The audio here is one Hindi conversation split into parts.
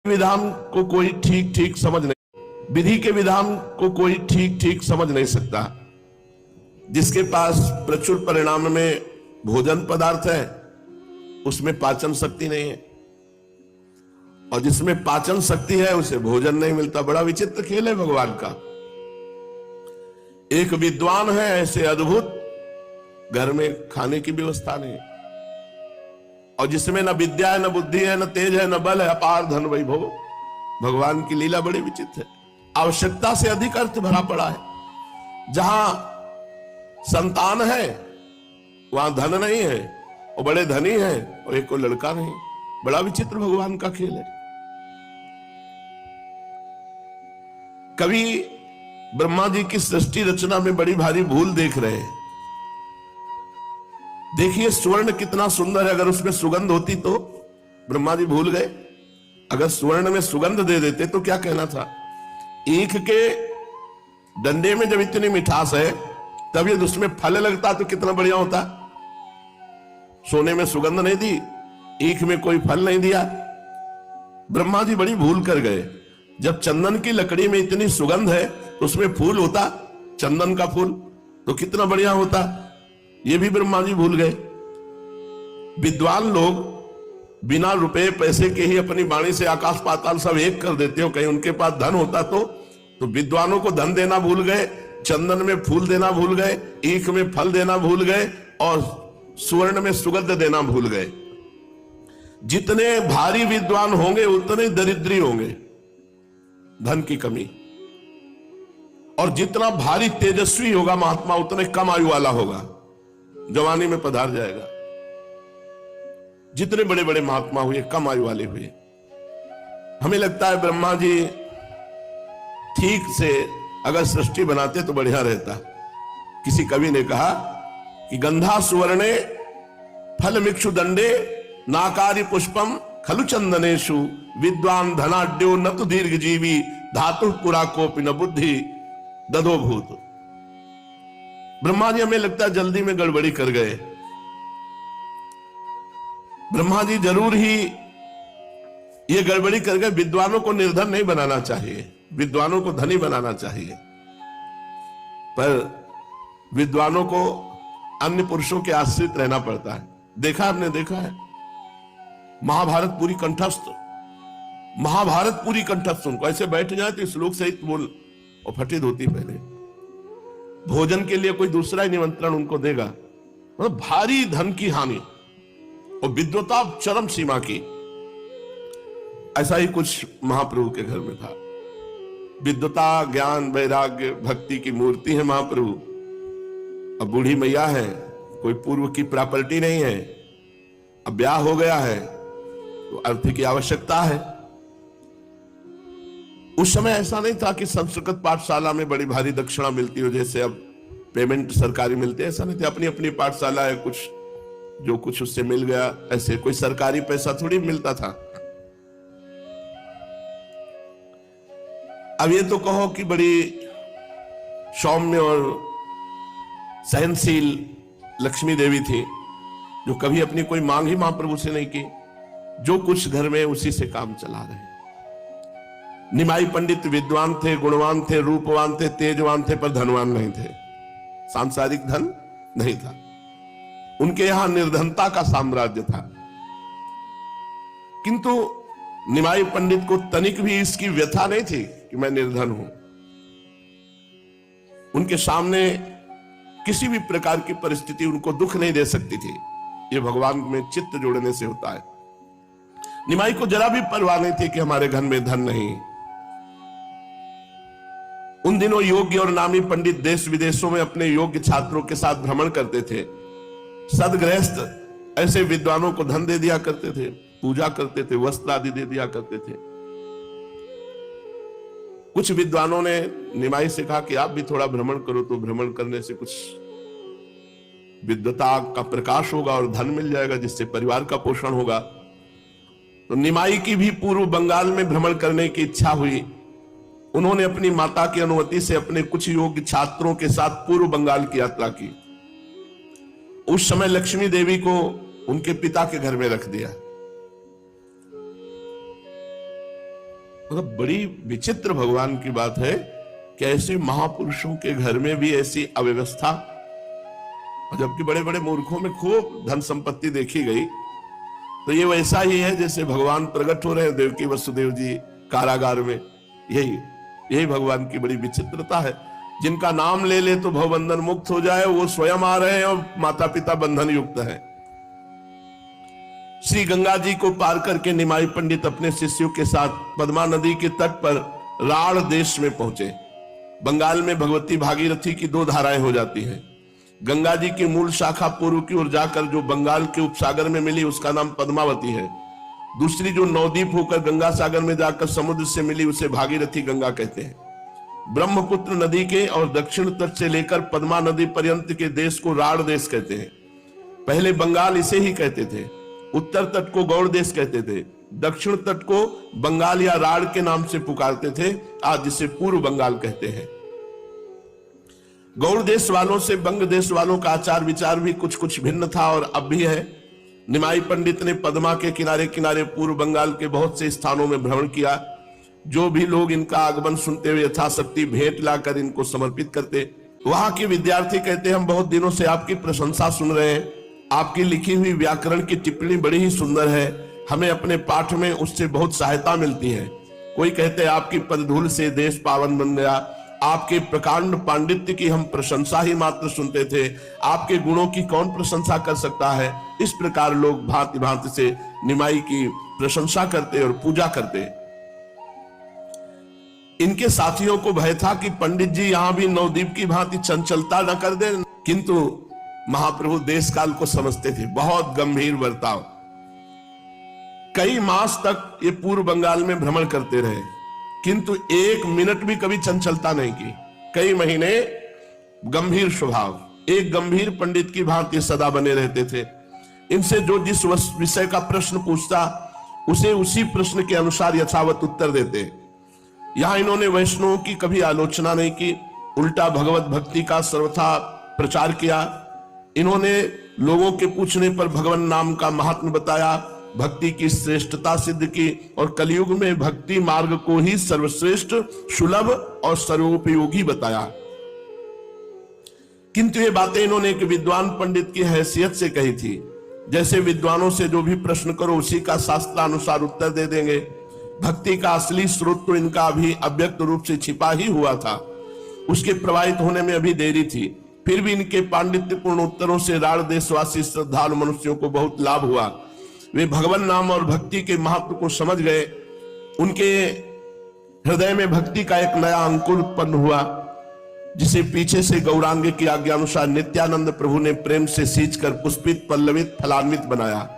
विधान को कोई ठीक ठीक समझ नहीं, विधि के विधान को कोई ठीक ठीक समझ नहीं सकता। जिसके पास प्रचुर परिणाम में भोजन पदार्थ है उसमें पाचन शक्ति नहीं है, और जिसमें पाचन शक्ति है उसे भोजन नहीं मिलता। बड़ा विचित्र खेल है भगवान का। एक विद्वान है ऐसे अद्भुत, घर में खाने की व्यवस्था नहीं, और जिसमें न विद्या है, न बुद्धि है, न तेज है, न बल है, अपार धन वैभव। भगवान की लीला बड़ी विचित्र है। आवश्यकता से अधिक अर्थ भरा पड़ा है। जहां संतान है वहां धन नहीं है, और बड़े धनी है और एक को लड़का नहीं। बड़ा विचित्र भगवान का खेल है। कभी ब्रह्मा जी की सृष्टि रचना में बड़ी भारी भूल देख रहे हैं। देखिए स्वर्ण कितना सुंदर है, अगर उसमें सुगंध होती तो ब्रह्मा जी भूल गए। अगर स्वर्ण में सुगंध दे देते तो क्या कहना था। ईख के डंडे में जब इतनी मिठास है तब यदि उसमें फल लगता तो कितना बढ़िया होता। सोने में सुगंध नहीं दी, ईख में कोई फल नहीं दिया। ब्रह्मा जी बड़ी भूल कर गए। जब चंदन की लकड़ी में इतनी सुगंध है तो उसमें फूल होता, चंदन का फूल, तो कितना बढ़िया होता। ये भी ब्रह्मा जी भूल गए। विद्वान लोग बिना रुपए पैसे के ही अपनी वाणी से आकाश पाताल सब एक कर देते हो। कहीं उनके पास धन होता तो विद्वानों को धन देना भूल गए, चंदन में फूल देना भूल गए, ईख में फल देना भूल गए, और सुवर्ण में सुगंध देना भूल गए। जितने भारी विद्वान होंगे उतने दरिद्री होंगे, धन की कमी। और जितना भारी तेजस्वी होगा महात्मा उतने कम आयु वाला होगा, जवानी में पधार जाएगा। जितने बड़े बड़े महात्मा हुए कम आयु वाले हुए। हमें लगता है ब्रह्मा जी ठीक से अगर सृष्टि बनाते तो बढ़िया रहता। किसी कवि ने कहा कि गंधा सुवर्णे फल मिक्षु दंडे नाकारी पुष्पम खलु चंदनेशु विद्वान धनाढ्यो न तो दीर्घ जीवी धातु पुरा कोपि न बुद्धि दधो भूत। ब्रह्मा जी हमें लगता है जल्दी में गड़बड़ी कर गए। ब्रह्मा जी जरूर ही ये गड़बड़ी कर गए। विद्वानों को निर्धन नहीं बनाना चाहिए, विद्वानों को धनी बनाना चाहिए। पर विद्वानों को अन्य पुरुषों के आश्रित रहना पड़ता है। देखा आपने, देखा है महाभारत पूरी कंठस्थ, महाभारत पूरी कंठस्थ। उनको ऐसे बैठ जाए तो श्लोक सहित बोल और फटित होती। पहले भोजन के लिए कोई दूसरा ही निमंत्रण उनको देगा, मतलब भारी धन की हानि और विद्वता चरम सीमा की। ऐसा ही कुछ महाप्रभु के घर में था। विद्वता, ज्ञान, वैराग्य, भक्ति की मूर्ति है महाप्रभु। अब बूढ़ी मैया है, कोई पूर्व की प्रॉपर्टी नहीं है, अब ब्याह हो गया है तो अर्थ की आवश्यकता है। उस समय ऐसा नहीं था कि संस्कृत पाठशाला में बड़ी भारी दक्षिणा मिलती हो, जैसे अब पेमेंट सरकारी मिलते है। ऐसा नहीं था। अपनी अपनी पाठशाला है, कुछ जो कुछ उससे मिल गया। ऐसे कोई सरकारी पैसा थोड़ी मिलता था। अब ये तो कहो कि बड़ी सौम्य और सहनशील लक्ष्मी देवी थी, जो कभी अपनी कोई मांग ही महाप्रभु से नहीं की। जो कुछ घर में उसी से काम चला रहे। निमाई पंडित विद्वान थे, गुणवान थे, रूपवान थे, तेजवान थे, पर धनवान नहीं थे। सांसारिक धन नहीं था उनके यहां। निर्धनता का साम्राज्य था। किंतु निमाई पंडित को तनिक भी इसकी व्यथा नहीं थी कि मैं निर्धन हूं। उनके सामने किसी भी प्रकार की परिस्थिति उनको दुख नहीं दे सकती थी। यह भगवान में चित्त जोड़ने से होता है। निमाई को जरा भी परवाह नहीं थी कि हमारे घर में धन नहीं। उन दिनों योग्य और नामी पंडित देश विदेशों में अपने योग्य छात्रों के साथ भ्रमण करते थे। सदगृहस्थ ऐसे विद्वानों को धन दे दिया करते थे, पूजा करते थे, वस्त्र आदि दे दिया करते थे। कुछ विद्वानों ने निमाई से कहा कि आप भी थोड़ा भ्रमण करो, तो भ्रमण करने से कुछ विद्वता का प्रकाश होगा और धन मिल जाएगा, जिससे परिवार का पोषण होगा। तो निमाई की भी पूर्व बंगाल में भ्रमण करने की इच्छा हुई। उन्होंने अपनी माता की अनुमति से अपने कुछ योग्य छात्रों के साथ पूर्व बंगाल की यात्रा की। उस समय लक्ष्मी देवी को उनके पिता के घर में रख दिया। मतलब बड़ी विचित्र भगवान की बात है कि ऐसे महापुरुषों के घर में भी ऐसी अव्यवस्था, जबकि बड़े बड़े मूर्खों में खूब धन संपत्ति देखी गई। तो ये वैसा ही है जैसे भगवान प्रकट हो रहे हैं देवकी वसुदेव जी कारागार में। यही भगवान की बड़ी विचित्रता है। जिनका नाम ले ले तो भवबंधन मुक्त हो जाए, वो स्वयं आ रहे हैं और माता पिता बंधन युक्त है। श्री गंगा जी को पार करके निमाई पंडित अपने शिष्यों के साथ पद्मा नदी के तट पर राढ़ देश में पहुंचे। बंगाल में भगवती भागीरथी की 2 धाराएं हो जाती हैं। गंगा जी की मूल शाखा पूर्व की ओर जाकर जो बंगाल के उपसागर में मिली उसका नाम पद्मावती है। दूसरी जो नवद्वीप होकर गंगा सागर में जाकर समुद्र से मिली उसे भागीरथी गंगा कहते हैं। ब्रह्मपुत्र नदी के और दक्षिण तट से लेकर पद्मा नदी पर्यंत के देश को राढ़ देश कहते हैं। पहले बंगाल इसे ही कहते थे। उत्तर तट को गौड़ देश कहते थे। दक्षिण तट को बंगाल या राढ़ के नाम से पुकारते थे, आज जिसे पूर्व बंगाल कहते हैं। गौड़ देश वालों से बंग देश वालों का आचार विचार भी कुछ कुछ भिन्न था और अब भी है। निमाई पंडित ने पद्मा के किनारे किनारे पूर्व बंगाल के बहुत से स्थानों में भ्रमण किया। जो भी लोग इनका आगमन सुनते हुए यथाशक्ति भेंट लाकर इनको समर्पित करते। वहां के विद्यार्थी कहते, हम बहुत दिनों से आपकी प्रशंसा सुन रहे हैं। आपकी लिखी हुई व्याकरण की टिप्पणी बड़ी ही सुंदर है, हमें अपने पाठ में उससे बहुत सहायता मिलती है। कोई कहते हैं आपकी पदधूल से देश पावन बन गया। आपके प्रकांड पांडित्य की हम प्रशंसा ही मात्र सुनते थे, आपके गुणों की कौन प्रशंसा कर सकता है। इस प्रकार लोग भांति भांति से निमाई की प्रशंसा करते और पूजा करते। इनके साथियों को भय था कि पंडित जी यहां भी नवद्वीप की भांति चंचलता न कर दे, किंतु महाप्रभु देश काल को समझते थे। बहुत गंभीर बर्ताव। कई मास तक ये पूर्व बंगाल में भ्रमण करते रहे, किंतु 1 मिनट भी कभी चंचलता नहीं की। कई महीने गंभीर स्वभाव, एक गंभीर पंडित की भांति सदा बने रहते थे। इनसे जो जिस विषय का प्रश्न पूछता उसे उसी प्रश्न के अनुसार यथावत उत्तर देते। यहां इन्होंने वैष्णवों की कभी आलोचना नहीं की, उल्टा भगवत भक्ति का सर्वथा प्रचार किया। इन्होंने लोगों के पूछने पर भगवान नाम का महात्म्य बताया, भक्ति की श्रेष्ठता सिद्ध की और कलयुग में भक्ति मार्ग को ही सर्वश्रेष्ठ, सुलभ और सर्वोपयोगी बताया। किंतु ये बातें इन्होंने एक विद्वान पंडित की हैसियत से कही थी। जैसे विद्वानों से जो भी प्रश्न करो उसी का शास्त्रानुसार उत्तर दे देंगे। भक्ति का असली स्रोत तो इनका अभी अव्यक्त रूप से छिपा ही हुआ था, उसके प्रवाहित होने में अभी देरी थी। फिर भी इनके पांडित्यपूर्ण उत्तरों से राढ़ देशवासी श्रद्धालु मनुष्यों को बहुत लाभ हुआ। वे भगवान नाम और भक्ति के महत्व को समझ गए। उनके हृदय में भक्ति का एक नया अंकुर उत्पन्न हुआ, जिसे पीछे से गौरांग की आज्ञा अनुसार नित्यानंद प्रभु ने प्रेम से सींचकर पुष्पित, पल्लवित, फलान्वित बनाया।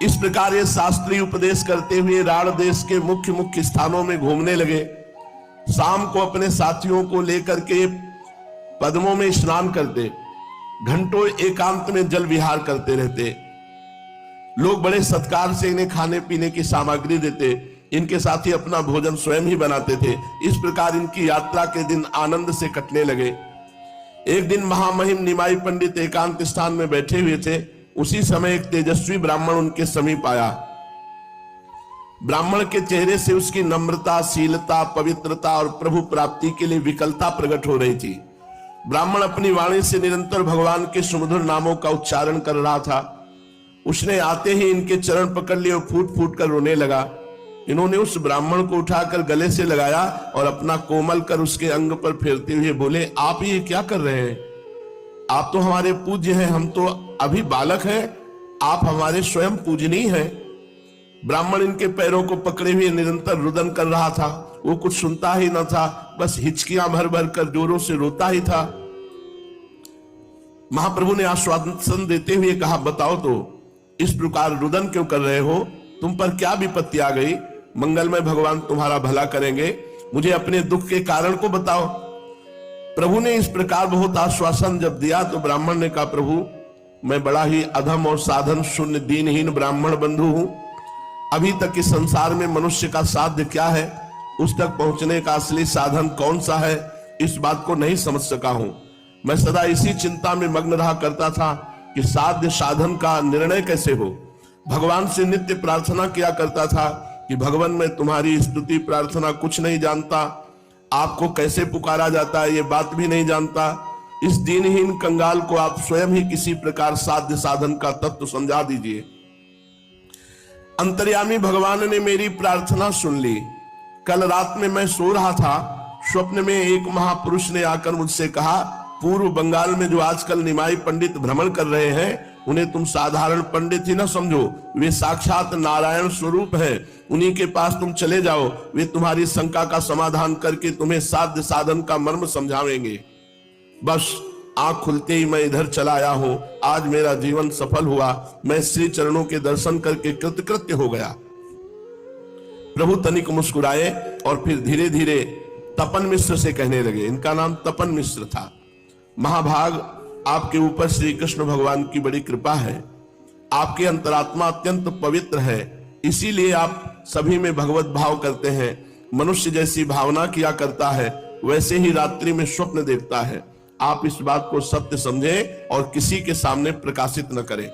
इस प्रकार ये शास्त्रीय उपदेश करते हुए राढ़ देश के मुख्य मुख्य स्थानों में घूमने लगे। शाम को अपने साथियों को लेकर के पद्मों में स्नान करते, घंटों एकांत में जल विहार करते रहते। लोग बड़े सत्कार से इन्हें खाने पीने की सामग्री देते। इनके साथी अपना भोजन स्वयं ही बनाते थे। इस प्रकार इनकी यात्रा के दिन आनंद से कटने लगे। एक दिन महामहिम निमाई पंडित एकांत स्थान में बैठे हुए थे। उसी समय एक तेजस्वी ब्राह्मण उनके समीप आया। ब्राह्मण के चेहरे से उसकी नम्रता, शीलता, पवित्रता और प्रभु प्राप्ति के लिए विकलता प्रकट हो रही थी। ब्राह्मण अपनी वाणी से निरंतर भगवान के सुमधुर नामों का उच्चारण कर रहा था। उसने आते ही इनके चरण पकड़ लिए और फूट फूट कर रोने लगा। इन्होंने उस ब्राह्मण को उठाकर गले से लगाया और अपना कोमल कर उसके अंग पर फेरते हुए बोले, आप ये क्या कर रहे हैं? आप तो हमारे पूज्य हैं, हम तो अभी बालक हैं, आप हमारे स्वयं पूजनीय हैं। ब्राह्मण इनके पैरों को पकड़े हुए निरंतर रुदन कर रहा था। वो कुछ सुनता ही न था, बस हिचकियां भर भर कर जोरों से रोता ही था। महाप्रभु ने आश्वासन देते हुए कहा, बताओ तो इस प्रकार रुदन क्यों कर रहे हो? तुम पर क्या विपत्ति आ गई? मंगलमय भगवान तुम्हारा भला करेंगे। मुझे अपने दुख के कारण को बताओ। प्रभु ने इस प्रकार बहुत आश्वासन जब दिया तो ब्राह्मण ने कहा, प्रभु मैं बड़ा ही अधम और साधन शून्य दीनहीन ब्राह्मण बंधु हूं। अभी तक इस संसार में मनुष्य का साध्य क्या है, उस तक पहुंचने का असली साधन कौन सा है, इस बात को नहीं समझ सका हूं। मैं सदा इसी चिंता में मग्न रहा करता था कि साध्य साधन का निर्णय कैसे हो। भगवान से नित्य प्रार्थना किया करता था कि भगवान मैं तुम्हारी स्तुति प्रार्थना कुछ नहीं जानता, आपको कैसे पुकारा जाता है ये बात भी नहीं जानता। इस दीनहीन कंगाल को आप स्वयं ही किसी प्रकार साध्य साधन का तत्व समझा दीजिए। अंतर्यामी भगवान ने मेरी प्रार्थना सुन ली। कल रात में मैं सो रहा था, स्वप्न में एक महापुरुष ने आकर मुझसे कहा, पूर्व बंगाल में जो आजकल निमाई पंडित भ्रमण कर रहे हैं उन्हें तुम साधारण पंडित ही ना समझो, वे साक्षात नारायण स्वरूप है। उन्हीं के पास तुम चले जाओ, वे तुम्हारी शंका का समाधान करके तुम्हें साध्य साधन का मर्म समझावेंगे। बस आंख खुलते ही मैं इधर चला आया हूं। आज मेरा जीवन सफल हुआ, मैं श्री चरणों के दर्शन करके कृतकृत्य हो गया। प्रभु तनिक मुस्कुराए और फिर धीरे धीरे तपन मिश्र से कहने लगे, इनका नाम तपन मिश्र था। महाभाग, आपके ऊपर श्री कृष्ण भगवान की बड़ी कृपा है, आपके अंतरात्मा अत्यंत पवित्र है, इसीलिए आप सभी में भगवत भाव करते हैं। मनुष्य जैसी भावना किया करता है वैसे ही रात्रि में स्वप्न देखता है। आप इस बात को सत्य समझें और किसी के सामने प्रकाशित न करें।